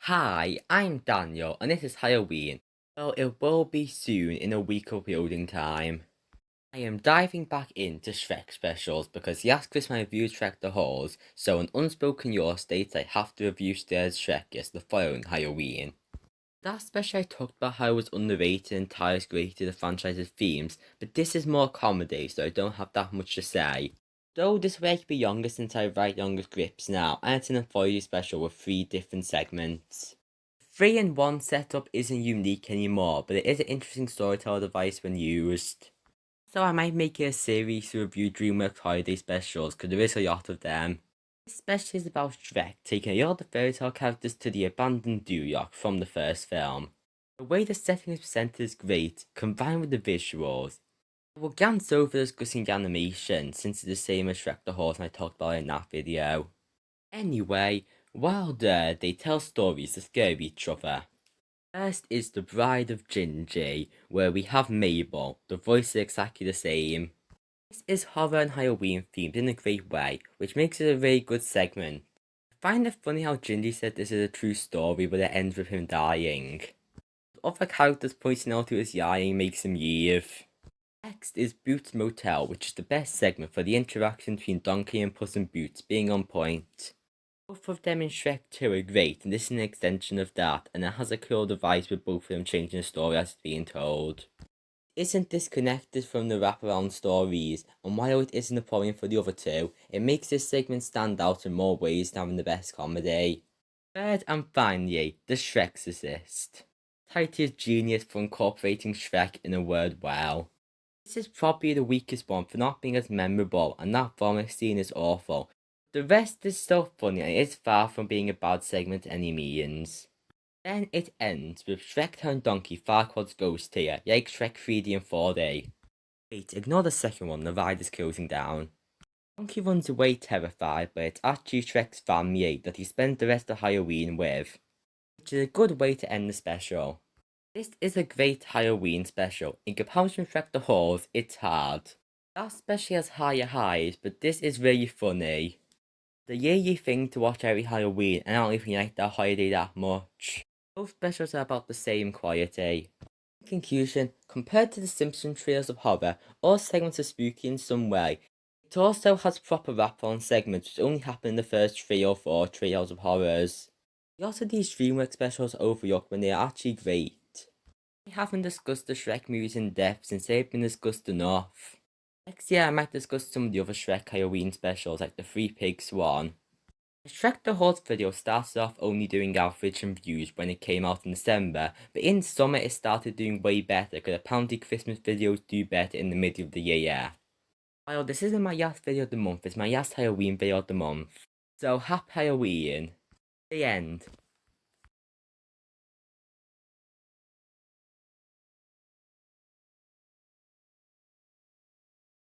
Hi, I'm Daniel, and this is Halloween. Well, it will be soon in a week of building time. I am diving back into Shrek specials because he asked Chris my review Shrek the Halls, so an unspoken law states I have to review Stairs Shrekless the following Halloween. That special I talked about how it was underrated and ties greatly to the franchise's themes, but this is more comedy, so I don't have that much to say. Though this way I could be younger since I write younger scripts now, and it's an anthology special with 3 different segments. 3-in-1 setup isn't unique anymore, but it is an interesting storytelling device when used. So I might make it a series to review DreamWorks holiday specials, because there is a lot of them. This special is about Shrek taking all the fairy tale characters to the abandoned New York from the first film. The way the setting is presented is great, combined with the visuals. I will glance over discussing the animation, since it's the same as Shrek the Horse and I talked about in that video. Anyway, while there, they tell stories that scare each other. First is The Bride of Gingy, where we have Mabel, the voice is exactly the same. This is horror and Halloween themed in a great way, which makes it a very good segment. I find it funny how Gingy said this is a true story, but it ends with him dying. The other characters pointing out to his dying makes him leave. Next is Boots Motel, which is the best segment for the interaction between Donkey and Puss in Boots being on point. Both of them in Shrek 2 are great, and this is an extension of that, and it has a cool device with both of them changing the story as it's being told. It isn't disconnected from the wraparound stories, and while it isn't a problem for the other two, it makes this segment stand out in more ways than having the best comedy. Third and finally, the Shrek's. Tight is genius for incorporating Shrek in a word well. This is probably the weakest one for not being as memorable, and that vomit scene is awful. The rest is still funny and it is far from being a bad segment any means. Then it ends with Shrek turned Donkey Farquaad's ghost here, like Shrek 3D and 4D. Wait, ignore the second one, the ride is closing down. Donkey runs away terrified, but it's actually Shrek's family that he spends the rest of Halloween with, which is a good way to end the special. This is a great Halloween special. In comparison to Shrek the Halls, it's hard. That special has higher highs, but this is really funny. The yearly thing to watch every Halloween, and I don't even like that holiday that much. Both specials are about the same quality. In conclusion, compared to the Simpsons trails of horror, all segments are spooky in some way. It also has proper wrap-on segments which only happen in the first 3 or 4 trails of horrors. The also these DreamWorks specials overlooked when they are actually great. I haven't discussed the Shrek movies in depth since they've been discussed enough. Next year I might discuss some of the other Shrek Halloween specials like the Three Pigs one. The Shrek the Horse video started off only doing average and views when it came out in December, but in summer it started doing way better because apparently Christmas videos do better in the middle of the year. While this isn't my last video of the month, it's my last Halloween video of the month. So happy Halloween. The end.